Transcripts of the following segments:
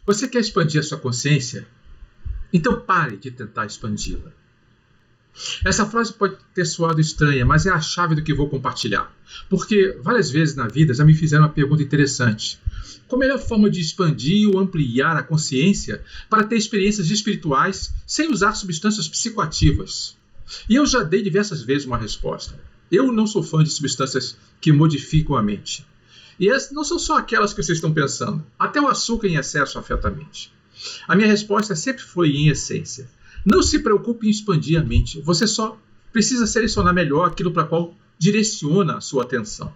Você quer expandir a sua consciência? Então pare de tentar expandi-la. Essa frase pode ter soado estranha, mas é a chave do que vou compartilhar. Porque várias vezes na vida já me fizeram uma pergunta interessante. Qual a melhor forma de expandir ou ampliar a consciência para ter experiências espirituais sem usar substâncias psicoativas? E eu já dei diversas vezes uma resposta. Eu não sou fã de substâncias que modificam a mente. E essas não são só aquelas que vocês estão pensando. Até o açúcar em excesso afeta a mente. A minha resposta sempre foi em essência. Não se preocupe em expandir a mente. Você só precisa selecionar melhor aquilo para qual direciona a sua atenção.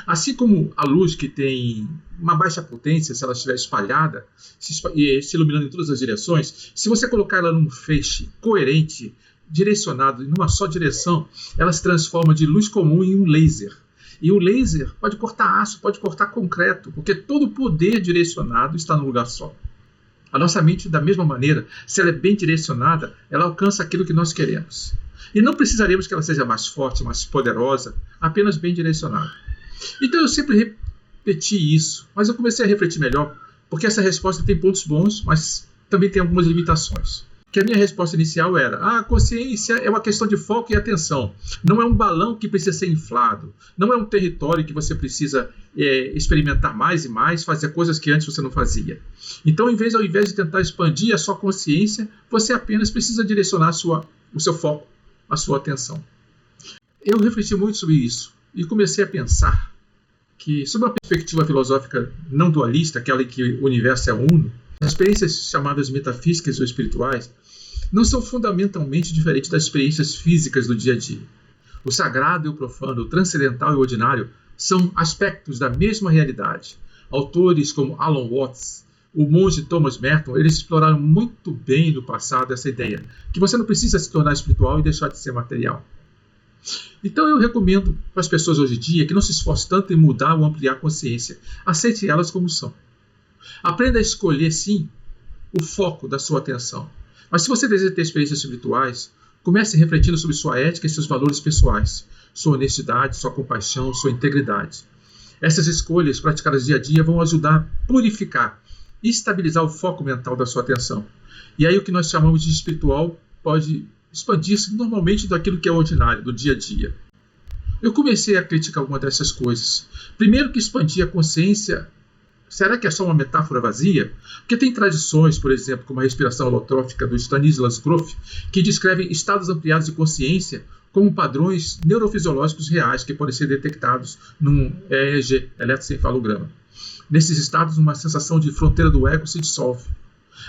Assim como a luz que tem uma baixa potência, se ela estiver espalhada, se iluminando em todas as direções, se você colocar ela num feixe coerente, direcionado em uma só direção, ela se transforma de luz comum em um laser. E o laser pode cortar aço, pode cortar concreto, porque todo o poder direcionado está num lugar só. A nossa mente, da mesma maneira, se ela é bem direcionada, ela alcança aquilo que nós queremos. E não precisaremos que ela seja mais forte, mais poderosa, apenas bem direcionada. Então eu sempre repeti isso, mas eu comecei a refletir melhor, porque essa resposta tem pontos bons, mas também tem algumas limitações. Que a minha resposta inicial era: a consciência é uma questão de foco e atenção. Não é um balão que precisa ser inflado. Não é um território que você precisa experimentar mais e mais, fazer coisas que antes você não fazia. Então, ao invés de tentar expandir a sua consciência, você apenas precisa direcionar o seu foco, a sua atenção. Eu refleti muito sobre isso e comecei a pensar que, sob uma perspectiva filosófica não dualista, aquela em que o universo é uno, as experiências chamadas metafísicas ou espirituais não são fundamentalmente diferentes das experiências físicas do dia a dia. O sagrado e o profano, o transcendental e o ordinário são aspectos da mesma realidade. Autores como Alan Watts, o monge Thomas Merton, eles exploraram muito bem no passado essa ideia, que você não precisa se tornar espiritual e deixar de ser material. Então eu recomendo para as pessoas hoje em dia que não se esforcem tanto em mudar ou ampliar a consciência. Aceite elas como são. Aprenda a escolher, sim, o foco da sua atenção. Mas se você deseja ter experiências espirituais, comece refletindo sobre sua ética e seus valores pessoais, sua honestidade, sua compaixão, sua integridade. Essas escolhas praticadas dia a dia vão ajudar a purificar e estabilizar o foco mental da sua atenção. E aí o que nós chamamos de espiritual pode expandir-se normalmente daquilo que é ordinário, do dia a dia. Eu comecei a criticar alguma dessas coisas. Primeiro, que expandir a consciência, será que é só uma metáfora vazia? Porque tem tradições, por exemplo, como a respiração holotrófica do Stanislas Grof, que descrevem estados ampliados de consciência como padrões neurofisiológicos reais que podem ser detectados num EEG, eletroencefalograma. Nesses estados, uma sensação de fronteira do ego se dissolve.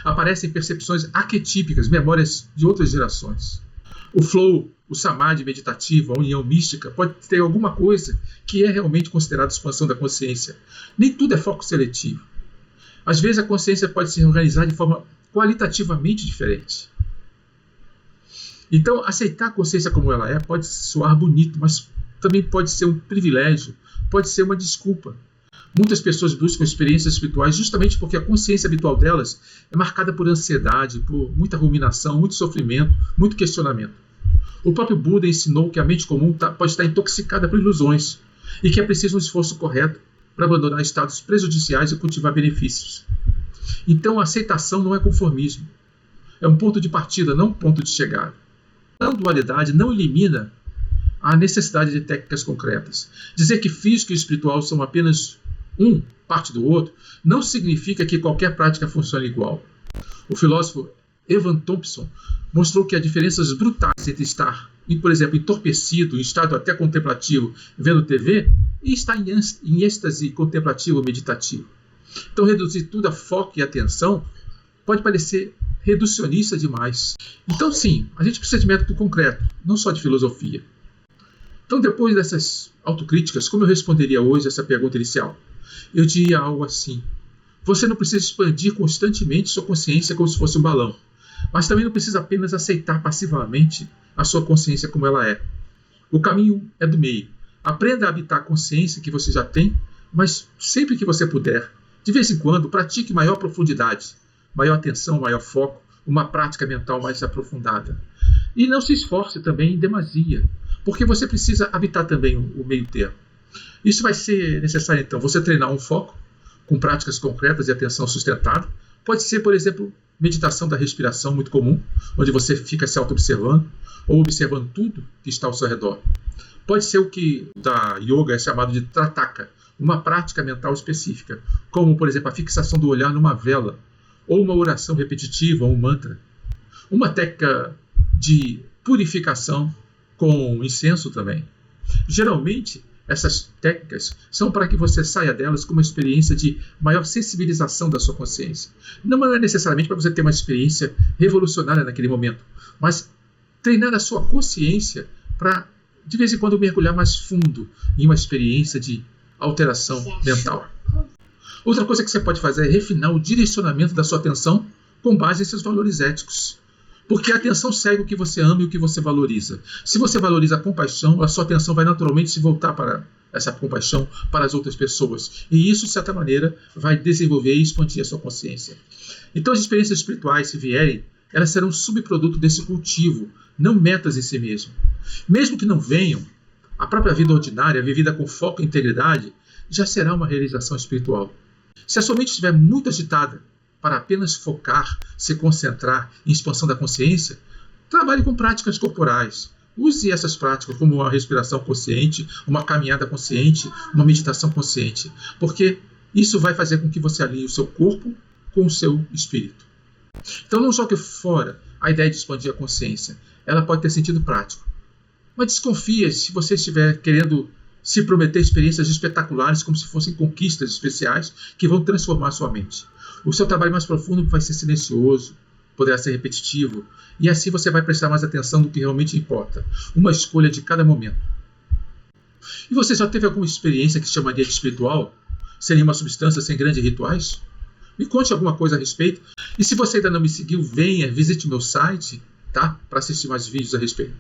Aparecem percepções arquetípicas, memórias de outras gerações. O flow, o samadhi meditativo, a união mística, pode ter alguma coisa que é realmente considerada expansão da consciência. Nem tudo é foco seletivo. Às vezes a consciência pode se organizar de forma qualitativamente diferente. Então, aceitar a consciência como ela é pode soar bonito, mas também pode ser um privilégio, pode ser uma desculpa. Muitas pessoas buscam experiências espirituais justamente porque a consciência habitual delas é marcada por ansiedade, por muita ruminação, muito sofrimento, muito questionamento. O próprio Buda ensinou que a mente comum pode estar intoxicada por ilusões e que é preciso um esforço correto para abandonar estados prejudiciais e cultivar benefícios. Então a aceitação não é conformismo. É um ponto de partida, não um ponto de chegada. A dualidade não elimina a necessidade de técnicas concretas. Dizer que físico e espiritual são apenas parte do outro, não significa que qualquer prática funcione igual. O filósofo Evan Thompson mostrou que há diferenças brutais entre estar, por exemplo, entorpecido, em estado até contemplativo, vendo TV, e estar em êxtase contemplativo meditativo. Então, reduzir tudo a foco e atenção pode parecer reducionista demais. Então, sim, a gente precisa de método concreto, não só de filosofia. Então, depois dessas autocríticas, como eu responderia hoje essa pergunta inicial? Eu diria algo assim: você não precisa expandir constantemente sua consciência como se fosse um balão, mas também não precisa apenas aceitar passivamente a sua consciência como ela é. O caminho é do meio. Aprenda a habitar a consciência que você já tem, mas sempre que você puder, de vez em quando, pratique maior profundidade, maior atenção, maior foco, uma prática mental mais aprofundada. E não se esforce também em demasia, porque você precisa habitar também o meio termo. Isso vai ser necessário, então, você treinar um foco com práticas concretas e atenção sustentada, Pode ser, por exemplo, meditação da respiração, muito comum, onde você fica se auto-observando ou observando tudo que está ao seu redor. Pode ser o que da yoga é chamado de trataka, uma prática mental específica, como, por exemplo, a fixação do olhar numa vela, ou uma oração repetitiva, ou um mantra. Uma técnica de purificação com incenso também. Geralmente, essas técnicas são para que você saia delas com uma experiência de maior sensibilização da sua consciência. Não é necessariamente para você ter uma experiência revolucionária naquele momento, mas treinar a sua consciência para, de vez em quando, mergulhar mais fundo em uma experiência de alteração mental. Outra coisa que você pode fazer é refinar o direcionamento da sua atenção com base em seus valores éticos. Porque a atenção segue o que você ama e o que você valoriza. Se você valoriza a compaixão, a sua atenção vai naturalmente se voltar para essa compaixão para as outras pessoas. E isso, de certa maneira, vai desenvolver e expandir a sua consciência. Então, as experiências espirituais, se vierem, elas serão subproduto desse cultivo, não metas em si mesmo. Mesmo que não venham, a própria vida ordinária, vivida com foco e integridade, já será uma realização espiritual. Se a sua mente estiver muito agitada, para apenas focar, se concentrar em expansão da consciência, trabalhe com práticas corporais. Use essas práticas como uma respiração consciente, uma caminhada consciente, uma meditação consciente, porque isso vai fazer com que você alinhe o seu corpo com o seu espírito. Então não jogue fora a ideia de expandir a consciência. Ela pode ter sentido prático. Mas desconfie se você estiver querendo se prometer experiências espetaculares como se fossem conquistas especiais que vão transformar a sua mente. O seu trabalho mais profundo vai ser silencioso, poderá ser repetitivo, e assim você vai prestar mais atenção no que realmente importa, uma escolha de cada momento. E você já teve alguma experiência que se chamaria de espiritual, sem nenhuma substância, sem grandes rituais? Me conte alguma coisa a respeito. E se você ainda não me seguiu, venha, visite meu site, tá? Para assistir mais vídeos a respeito.